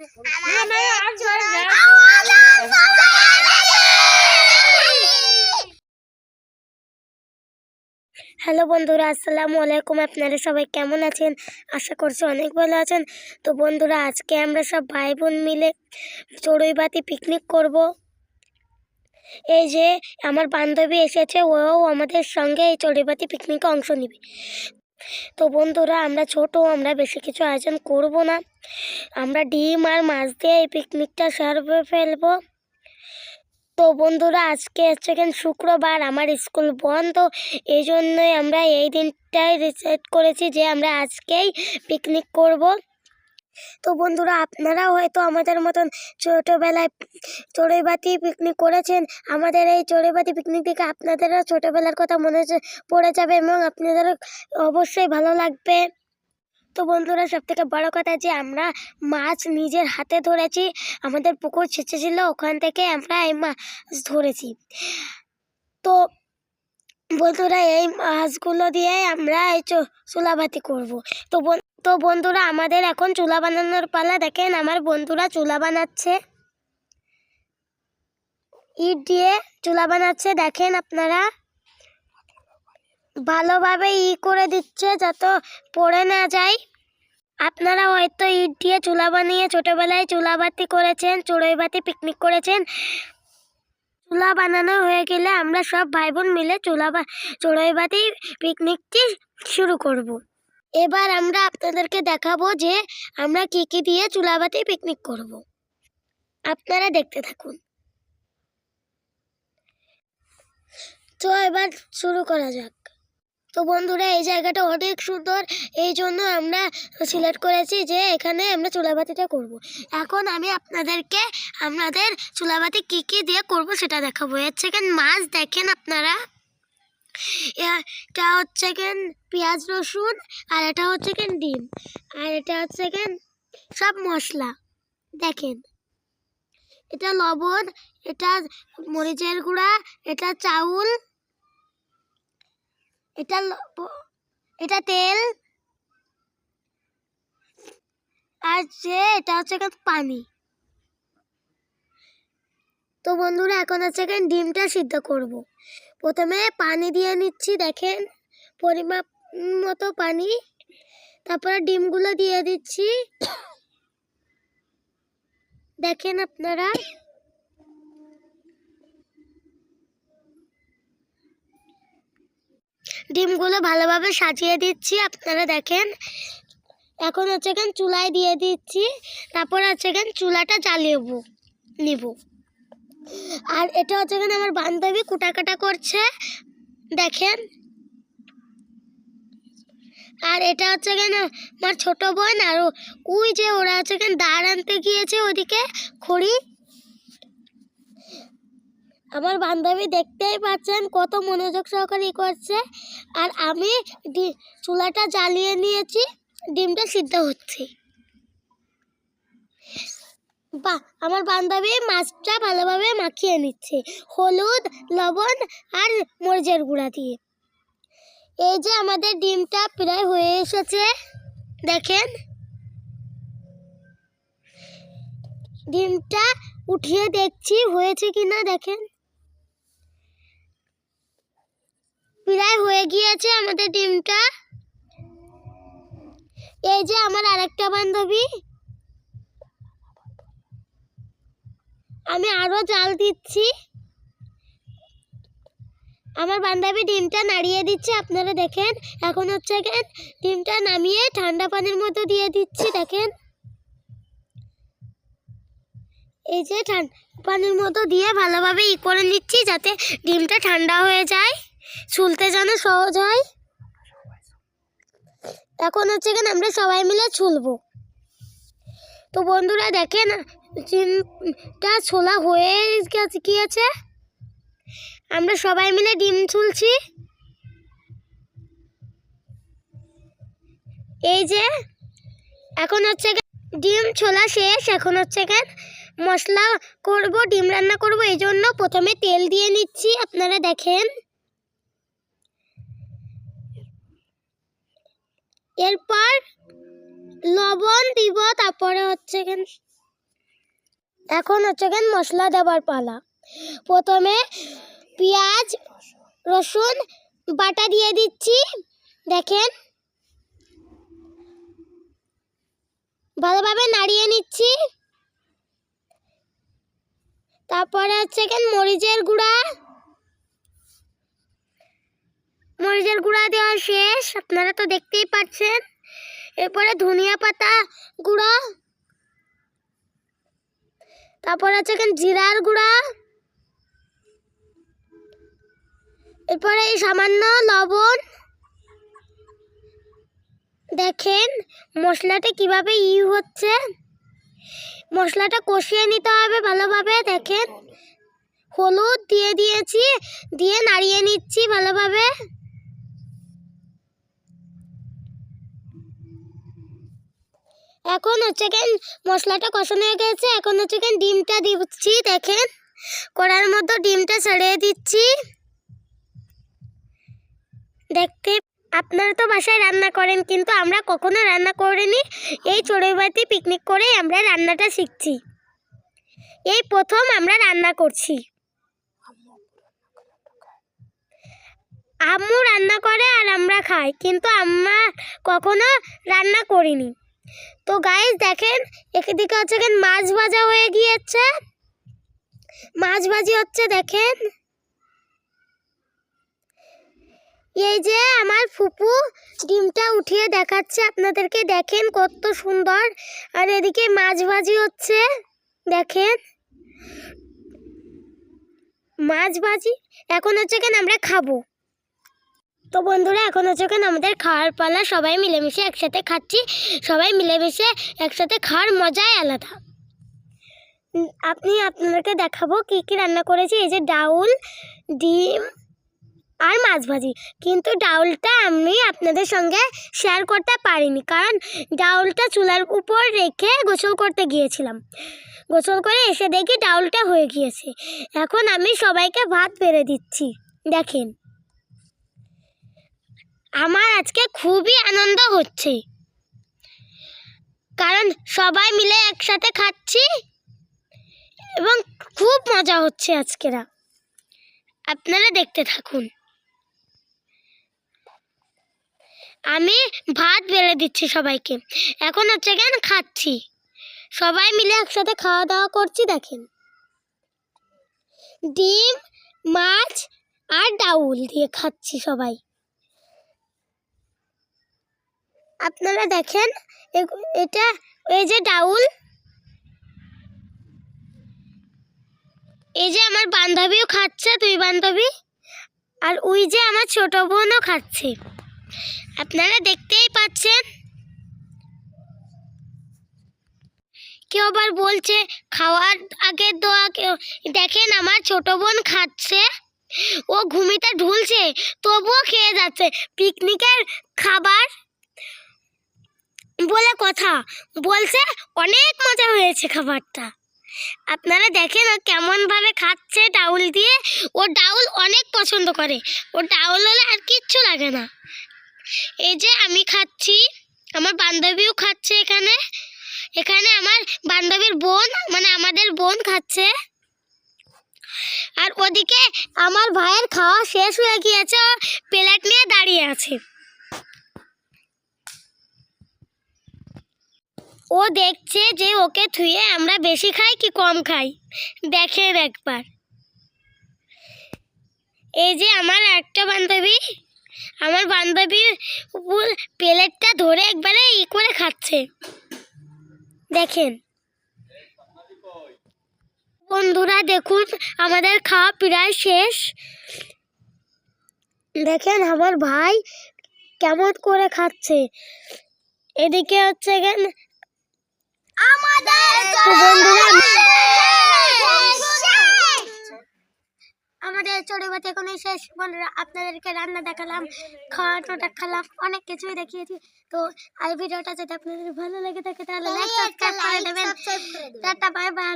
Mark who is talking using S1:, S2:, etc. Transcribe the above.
S1: Hello বন্ধুরা, আসসালামু আলাইকুম। আপনারা সবাই কেমন আছেন? আশা করছি অনেক ভালো আছেন। তো বন্ধুরা, আজকে আমরা সব ভাই বোন মিলে চড়ুইবাতি পিকনিক করব। এই যে আমার বান্ধবী এসেছে, ও আমাদের সঙ্গে এই চড়ুইবাতি পিকনিকে অংশ নেবে। তো বন্ধুরা, আমরা ছোট, আমরা বেশি কিছু আয়োজন করব না। আমরা ডিম আর মাছ দিয়ে এই পিকনিকটা সারবে ফেলবো। তো বন্ধুরা, আজকে হচ্ছে শুক্রবার, আমার স্কুল বন্ধ। এই জন্যই আমরা এই দিনটাই ডিসাইড করেছি যে আমরা আজকেই পিকনিক করব। তো বন্ধুরা, আপনারাও হয়তো আমাদের মতন ছোটোবেলায় চড়ুইবাতি পিকনিক করেছেন। আমাদের এই চড়ুইবাতি পিকনিক থেকে আপনাদেরও ছোটোবেলার কথা মনে পড়ে যাবে এবং আপনাদেরও অবশ্যই ভালো লাগবে। তো বন্ধুরা, সব থেকে বড় কথা যে আমরা মাছ নিজের হাতে ধরেছি। আমাদের পুকুর ছেঁচে ছিল, ওখান থেকে আমরা এই মাছ ধরেছি। তো বন্ধুরা, এই মাছগুলো দিয়ে আমরা এই চুলাবাতি করব। তো বন্ধুরা, আমাদের এখন চুলা বানানোর পালা। দেখেন আমার বন্ধুরা চুলা বানাচ্ছে, ইট দিয়ে চুলা বানাচ্ছে। দেখেন আপনারা ভালোভাবে করে দিচ্ছে যাতে পড়ে না যায়। আপনারা হয়তো ইট দিয়ে চুলা বানিয়ে ছোটোবেলায় চুলাবাতি করেছেন, চড়ুইবাতি পিকনিক করেছেন। চুলা বানানো হয়ে গেলে আমরা সব ভাই বোন মিলে চড়ুইবাতি পিকনিকটি শুরু করব। এবার আমরা আপনাদেরকে দেখাবো যে আমরা কি কি দিয়ে চুলাবাতি পিকনিক করব। আপনারা দেখতে থাকুন। তো এবার শুরু করা যাক। তো বন্ধুরা, এই জায়গাটা অনেক সুন্দর, এই জন্য আমরা সিলেক্ট করেছি যে এখানে আমরা চুলাবাতিটা করব। এখন আমি আপনাদেরকে আমাদের চুলাবাতি কি কি দিয়ে করব সেটা দেখাবো। এর থেকে মাছ দেখেন আপনারা, এটা হচ্ছে পেঁয়াজ রসুন, আর এটা হচ্ছে ডিম, আর এটা হচ্ছে সব মশলা। দেখেন, এটা লবণ, এটা মরিচের গুঁড়া, এটা চাউল, এটা তেল, আর এটা হচ্ছে পানি। তো বন্ধুরা, এখন হচ্ছে ডিমটা সিদ্ধ করব। প্রথমে পানি দিয়ে নিচ্ছি, দেখেন পরিমাপ মতো পানি। তারপরে ডিমগুলো দিয়ে দিচ্ছি, দেখেন আপনারা। ডিমগুলো ভালোভাবে সাজিয়ে দিচ্ছি, আপনারা দেখেন। এখন হচ্ছে চুলায় দিয়ে দিচ্ছি, তারপর হচ্ছে চুলাটা জ্বালিয়ে নিব। আর এটা হচ্ছে আমার বান্ধবী কুটাকাটা করছে, দেখেন। আর এটা হচ্ছে আমার ছোট বোন, আর ওই যে ওরা হচ্ছে দাঁড় আনতে গিয়েছে ওদিকে খড়ি। আমার বান্ধবী দেখতেই পাচ্ছেন কত মনোযোগ সহকারে করছে। আর আমি চুলাটা জ্বালিয়ে নিয়েছি, ডিমটা সিদ্ধ হচ্ছে। আমার বান্ধবী মাছটা ভালোভাবে মাখিয়ে নিচ্ছে হলুদ, লবণ আর মরিচের গুঁড়া দিয়ে। এই যে আমাদের ডিমটা প্রায় হয়ে এসেছে, দেখেন। ডিমটা উঠিয়ে দেখছি হয়েছে কিনা, দেখেন প্রায় হয়ে গিয়েছে আমাদের ডিমটা। এই যে আমার আরেকটা বান্ধবী, আমি আরো জাল দিচ্ছি। আমার বান্ধবী ডিমটা নাড়িয়ে দিচ্ছে, আপনারা দেখেন। এখন হচ্ছে ডিমটা নামিয়ে ঠান্ডা পানির মধ্যে দিয়ে দিচ্ছি, দেখেন। এই যে পানির মতো দিয়ে ভালোভাবে করে নিচ্ছি যাতে ডিমটা ঠান্ডা হয়ে যায়, ছুলতে যেন সহজ হয়। এখন হচ্ছে আমরা সবাই মিলে ছুলবো। তো বন্ধুরা দেখেন, ডিমটা ছোলা হয়ে গিয়েছে। আমরা সবাই মিলে ডিম ছুলছি। এই যে এখন হচ্ছে ডিম ছোলা শেষ। এখন হচ্ছে মশলা করব, ডিম রান্না করব। এই জন্য প্রথমে তেল দিয়ে নিচ্ছি, আপনারা দেখেন। এরপর লবণ দিব, তারপরে হচ্ছে এখন হচ্ছে কেন মশলা দেওয়ার পালা। প্রথমে পেঁয়াজ রসুন বাটা দিয়ে দিচ্ছি, দেখেন ভালোভাবে নাড়িয়ে নিচ্ছি। তারপরে হচ্ছে কেন মরিচের গুঁড়া দেওয়া শেষ, আপনারা তো দেখতেই পাচ্ছেন। এরপরে ধনিয়া পাতা গুঁড়া, তারপর হচ্ছে কেন জিরার গুঁড়া, এরপরে এই সামান্য লবণ। দেখেন মশলাটা কিভাবে হচ্ছে, মশলাটা কষিয়ে নিতে হবে ভালোভাবে। দেখেন হলুদ দিয়ে দিয়েছি, দিয়ে নাড়িয়ে নিচ্ছি ভালোভাবে। এখন হচ্ছে কেন মশলাটা কষানো হয়ে গেছে, এখন হচ্ছে কেন ডিমটা দিচ্ছি। দেখেন কড়ার মধ্যে ডিমটা ছড়িয়ে দিচ্ছি। দেখতে আপনারা তো বাসায় রান্না করেন, কিন্তু আমরা কখনো রান্না করিনি। এই চড়ুইভাতি পিকনিক করে আমরা রান্নাটা শিখছি, এই প্রথম আমরা রান্না করছি। আম্মু রান্না করে আর আমরা খাই, কিন্তু আমরা কখনো রান্না করিনি। তো গাইস দেখেন এদিকে হচ্ছে মাছ ভাজা হয়ে গিয়েছে, মাছ ভাজি হচ্ছে। দেখেন এই যে আমার ফুপু ডিমটা উঠিয়ে দেখাচ্ছে আপনাদেরকে, দেখেন কত সুন্দর। আর এদিকে মাছ ভাজি হচ্ছে, দেখেন মাছ ভাজি। এখন হচ্ছে কেন আমরা খাবো। তো বন্ধুরা এখন হচ্ছে কেন আমাদের খাওয়ার পালা, সবাই মিলেমিশে একসাথে খাচ্ছি। সবাই মিলেমিশে একসাথে খাওয়ার মজাই আলাদা। আপনাদেরকে দেখাবো কি কি রান্না করেছি। এই যে ডাউল, ডিম আর মাছ ভাজি। কিন্তু ডাউলটা আমি আপনাদের সঙ্গে শেয়ার করতে পারিনি, কারণ ডাউলটা চুলার উপর রেখে গোসল করতে গিয়েছিলাম। গোসল করে এসে দেখি ডাউলটা হয়ে গিয়েছে। এখন আমি সবাইকে ভাত বেড়ে দিচ্ছি। দেখেন আমার আজকে খুবই আনন্দ হচ্ছে, কারণ সবাই মিলে একসাথে খাচ্ছি এবং খুব মজা হচ্ছে আজকেরা। আপনারা দেখতে থাকুন। আমি ভাত বেড়ে দিচ্ছি সবাইকে, এখন হচ্ছে কেন খাচ্ছি। সবাই মিলে একসাথে খাওয়া দাওয়া করছি। দেখেন ডিম মাছ আর ডাউল দিয়ে খাচ্ছি সবাই। আপনারা দেখেন এটা, এই যে ডাউল, এই যে আমার বান্ধবীও খাচ্ছে, দুই বান্ধবী, আর ওই যে আমার ছোট বোনও খাচ্ছে। আপনারা দেখতেই পাচ্ছেন। কেউ আবার বলছে খাওয়ার আগে দোয়া। দেখেন আমার ছোট বোন খাচ্ছে, ও ঘুমিতে ঢুলছে তবুও খেয়ে যাচ্ছে। পিকনিকের খাবার বলে কথা বলছে, অনেক মজা হয়েছে খাবারটা। আপনারা দেখেন ও কেমনভাবে খাচ্ছে ডাউল দিয়ে। ও ডাউল অনেক পছন্দ করে, ও ডাউল হলে আর কিচ্ছু লাগে না। এই যে আমি খাচ্ছি, আমার বান্ধবীও খাচ্ছে। এখানে আমার বান্ধবীর বোন, মানে আমাদের বোন খাচ্ছে। আর ওদিকে আমার ভাইয়ের খাওয়া শেষ হয়ে গিয়েছে, ও প্লেট নিয়ে দাঁড়িয়ে আছে। ও দেখছে যে ওকে থুয়ে আমরা বেশি খাই কি কম খাই। দেখেন একবার, এই যে আমার একটা বান্ধবী, আমার বান্ধবী প্লেটটা ধরে একবারে করে খাচ্ছে। দেখেন বন্ধুরা, দেখুন আমাদের খাওয়া প্রায় শেষ। দেখেন আমার ভাই কেমন করে খাচ্ছে। এদিকে হচ্ছে আমাদের চড়ুইভাতি এখন শেষ। বন্ধুরা আপনাদেরকে রান্না দেখালাম, খাওয়াটা দেখালাম, অনেক কিছুই দেখিয়েছি। তো এই ভিডিওটা যদি আপনাদের ভালো লেগে থাকে তাহলে লাইক সাবস্ক্রাইব করে দেবেন। Tata bye bye.